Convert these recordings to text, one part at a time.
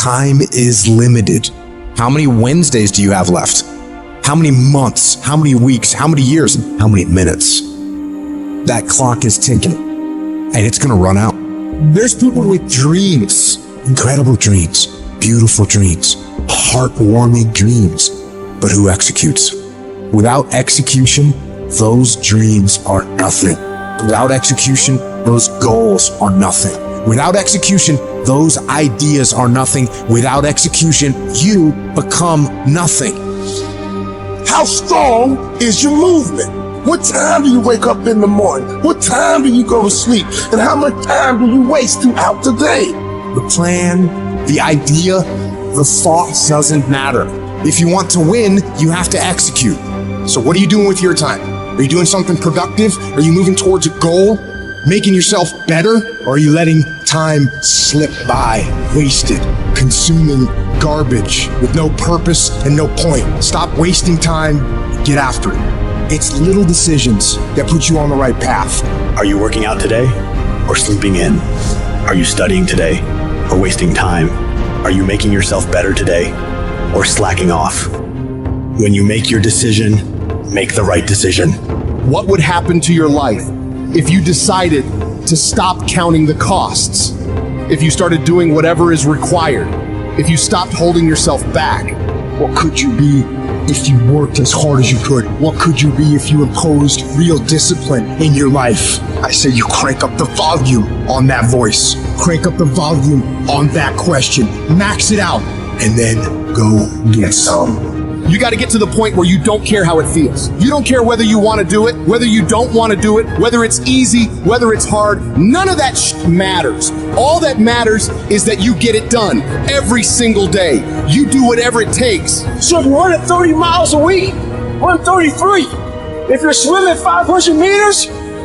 Time is limited. How many Wednesdays do you have left? How many months? How many weeks? How many years? How many minutes? That clock is ticking, and it's gonna run out. There's people with dreams, incredible dreams, beautiful dreams, heartwarming dreams, but who executes? Without execution, those dreams are nothing. Without execution, those goals are nothing. Without execution, those ideas are nothing. Without execution, you become nothing. How strong is your movement? What time do you wake up in the morning? What time do you go to sleep? And how much time do you waste throughout the day? The plan, the idea, the thought doesn't matter. If you want to win, you have to execute. So what are you doing with your time? Are you doing something productive? Are you moving towards a goal? Making yourself better? Or are you letting time slip by, wasted, consuming garbage with no purpose and no point? Stop wasting time, get after it. It's little decisions that put you on the right path. Are you working out today or sleeping in? Are you studying today or wasting time? Are you making yourself better today or slacking off? When you make your decision, make the right decision. What would happen to your life if you decided to stop counting the costs? If you started doing whatever is required? If you stopped holding yourself back? What could you be if you worked as hard as you could? What could you be if you imposed real discipline in your life? I say you crank up the volume on that voice. Crank up the volume on that question. Max it out, and then go get some. You got to get to the point where you don't care how it feels. You don't care whether you want to do it, whether you don't want to do it, whether it's easy, whether it's hard. None of that matters. All that matters is that you get it done every single day. You do whatever it takes. So if you're running 30 miles a week, run 33. If you're swimming 500 meters,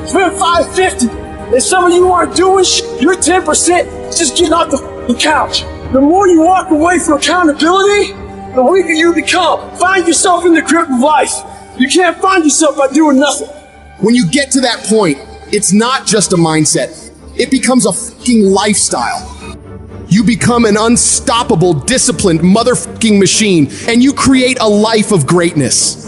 swim 550. If some of you aren't doing you're 10% just getting off the couch. The more you walk away from accountability, the weaker you become. Find yourself in the grip of life. You can't find yourself by doing nothing. When you get to that point, it's not just a mindset. It becomes a fucking lifestyle. You become an unstoppable, disciplined motherfucking machine, and you create a life of greatness.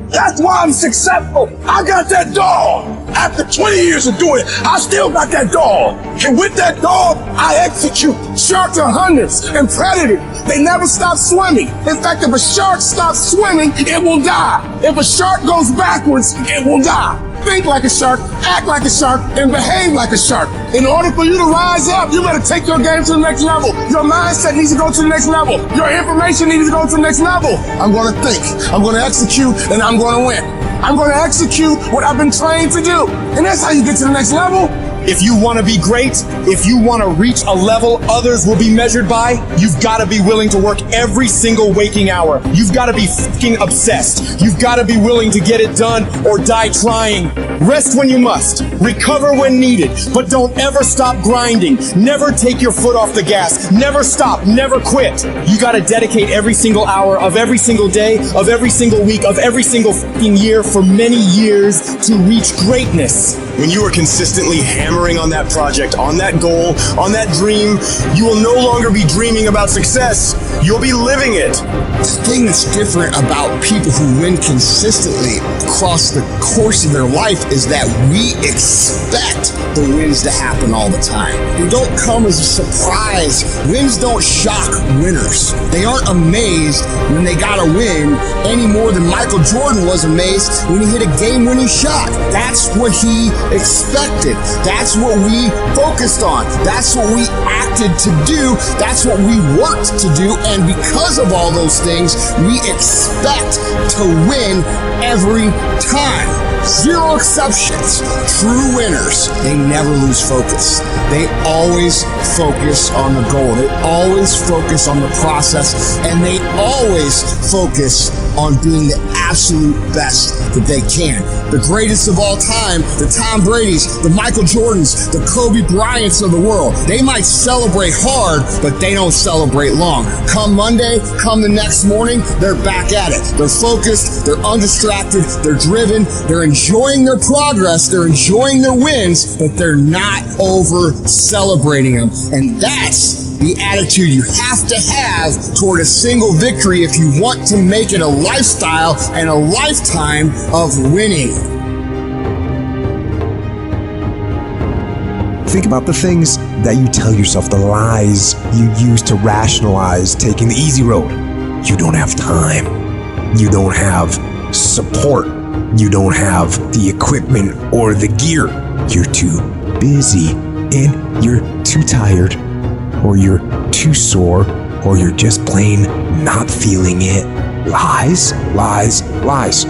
That's why I'm successful. I got that dog. After 20 years of doing it, I still got that dog. And with that dog, I execute. Sharks are hunters and predators. They never stop swimming. In fact, if a shark stops swimming, it will die. If a shark goes backwards, it will die. Think like a shark, act like a shark, and behave like a shark. In order for you to rise up, you better take your game to the next level. Your mindset needs to go to the next level. Your information needs to go to the next level. I'm going to think, I'm going to execute, and I'm going to win. I'm going to execute what I've been trained to do. And that's how you get to the next level. If you want to be great, if you want to reach a level others will be measured by, you've got to be willing to work every single waking hour. You've got to be fucking obsessed. You've got to be willing to get it done or die trying. Rest when you must. Recover when needed. But don't ever stop grinding. Never take your foot off the gas. Never stop. Never quit. You got to dedicate every single hour of every single day, of every single week, of every single fucking year for many years to reach greatness. When you are consistently hammering on that project, on that goal, on that dream, you will no longer be dreaming about success. You'll be living it. The thing that's different about people who win consistently across the course of their life is that we expect the wins to happen all the time. They don't come as a surprise. Wins don't shock winners. They aren't amazed when they got a win any more than Michael Jordan was amazed when he hit a game-winning shot. That's what he expected. That's what we focused on. That's what we acted to do. That's what we worked to do. And because of all those things, we expect to win every time. Zero exceptions. True winners, they never lose focus. They always focus on the goal. They always focus on the process. And they always focus on being the absolute best that they can. The greatest of all time, the Tom Brady's, the Michael Jordans, the Kobe Bryants of the world. They might celebrate hard, but they don't celebrate long. Come Monday, come the next morning, they're back at it. They're focused, they're undistracted, they're driven, they're enjoying their progress, they're enjoying their wins, but they're not over celebrating them. And that's the attitude you have to have toward a single victory if you want to make it a lifestyle and a lifetime of winning. Think about the things that you tell yourself, the lies you use to rationalize taking the easy road. You don't have time. You don't have support. You don't have the equipment or the gear. You're too busy, and you're too tired, or you're too sore, or you're just plain not feeling it. Lies, lies, lies.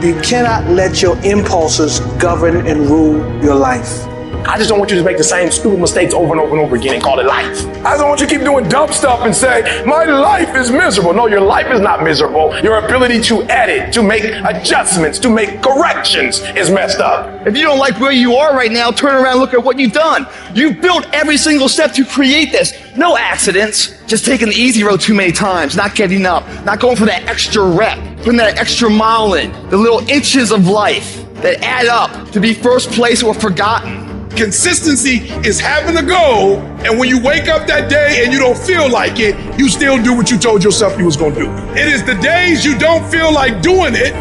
You cannot let your impulses govern and rule your life. I just don't want you to make the same stupid mistakes over and over and over again and call it life. I don't want you to keep doing dumb stuff and say, my life is miserable. No, your life is not miserable. Your ability to edit, to make adjustments, to make corrections is messed up. If you don't like where you are right now, turn around and look at what you've done. You've built every single step to create this. No accidents, just taking the easy road too many times, not getting up, not going for that extra rep, putting that extra mile in, the little inches of life that add up to be first place or forgotten. Consistency is having a goal, and when you wake up that day and you don't feel like it, you still do what you told yourself you was gonna do. It is the days you don't feel like doing it,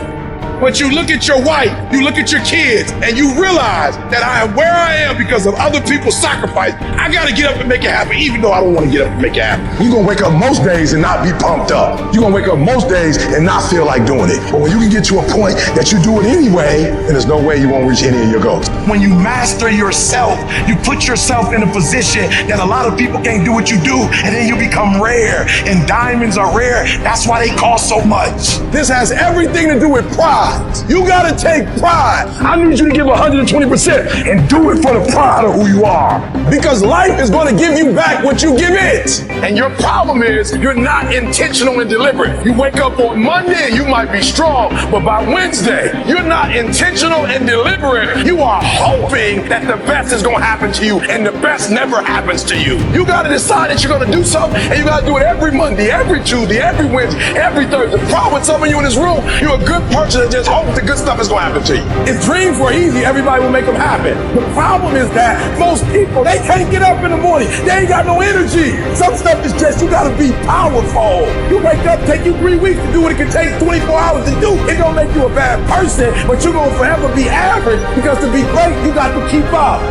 but you look at your wife, you look at your kids, and you realize that I am where I am because of other people's sacrifice. I gotta get up and make it happen, even though I don't wanna get up and make it happen. You're gonna wake up most days and not be pumped up. You're gonna wake up most days and not feel like doing it. But when you can get to a point that you do it anyway, then there's no way you won't reach any of your goals. When you master yourself, you put yourself in a position that a lot of people can't do what you do, and then you become rare. And diamonds are rare. That's why they cost so much. This has everything to do with pride. You gotta take pride. I need you to give 120% and do it for the pride of who you are. Because life is gonna give you back what you give it. And your problem is you're not intentional and deliberate. You wake up on Monday and you might be strong, but by Wednesday, you're not intentional and deliberate. You are hoping that the best is gonna happen to you, and the best never happens to you. You gotta decide that you're gonna do something, and you gotta do it every Monday, every Tuesday, every Wednesday, every Thursday. The problem with some of you in this room, you're a good person that just hope the good stuff is gonna happen to you. If dreams were easy, everybody would make them happen. The problem is that most people, they can't get up in the morning. They ain't got no energy. Some stuff is just, you gotta be powerful. You wake up, take you 3 weeks to do what it can take 24 hours to do. It don't make you a bad person, but you're gonna forever be average, because to be great, you got to keep up.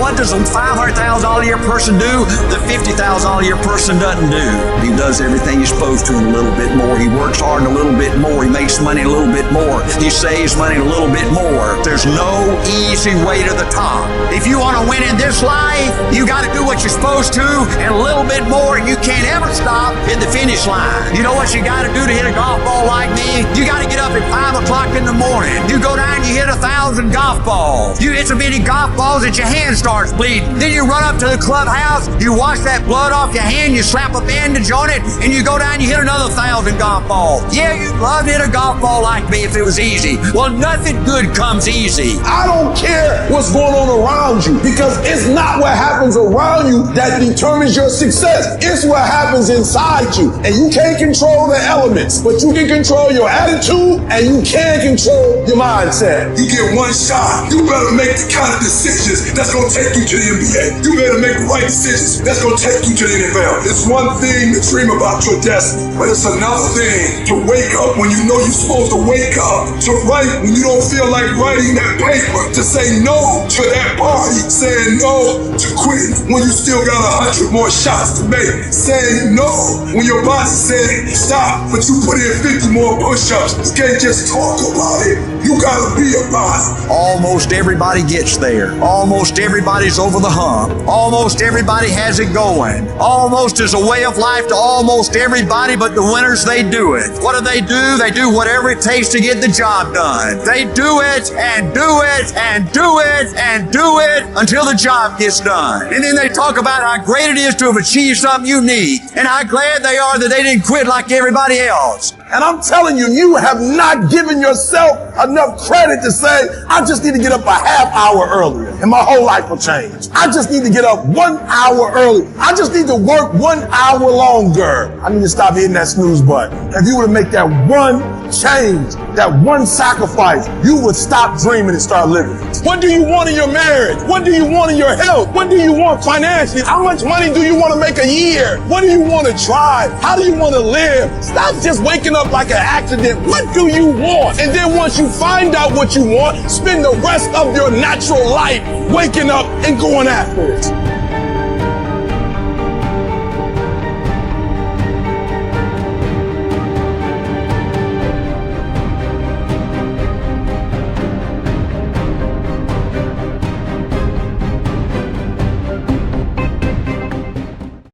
What does a $500,000 a year person do that $50,000 a year person doesn't do? He does everything he's supposed to and a little bit more. He works hard and a little bit more. He makes money a little bit more. He saves money a little bit more. There's no easy way to the top. If you want to win in this life, you got to do what you're supposed to and a little bit more, and you can't ever stop in the finish line. You know what you got to do to hit a golf ball like me? You got to get up at 5 o'clock in the morning. You go down and you hit 1,000 golf balls. You hit so many golf balls that your hands starts bleeding. Then you run up to the clubhouse, you wash that blood off your hand, you slap a bandage on it, and you go down and you hit another 1,000 golf balls. Yeah, you'd love to hit a golf ball like me if it was easy. Well, nothing good comes easy. I don't care what's going on around you, because it's not what happens around you that determines your success. It's what happens inside you. And you can't control the elements, but you can control your attitude and you can control your mindset. You get one shot. You better make the kind of decisions that's going to take you to the NBA. You better make the right decisions that's going to take you to the NFL. It's one thing to dream about your destiny, but it's another thing to wake up when you know you're supposed to wake up, to write when you don't feel like writing that paper, to say no to that party, saying no to quitting when you still got 100 more shots to make, saying no when your boss said stop, but you put in 50 more push-ups. You can't just talk about it. You gotta be about it. Almost everybody gets there. Almost everybody's over the hump. Almost everybody has it going. Almost is a way of life to almost everybody, but the winners, they do it. What do? They do whatever it takes to get the job done. They do it and do it and do it and do it until the job gets done. And then they talk about how great it is to have achieved something unique and how glad they are that they didn't quit like everybody else. And I'm telling you, you have not given yourself enough credit to say, I just need to get up a half hour earlier and my whole life will change. I just need to get up 1 hour early. I just need to work 1 hour longer. I need to stop hitting that snooze button. If you were to make that one change, that one sacrifice, you would stop dreaming and start living. What do you want in your marriage? What do you want in your health? What do you want financially? How much money do you want to make a year? What do you want to drive? How do you want to live? Stop just waking up like an accident. What do you want? And then once you find out what you want, spend the rest of your natural life waking up and going after it.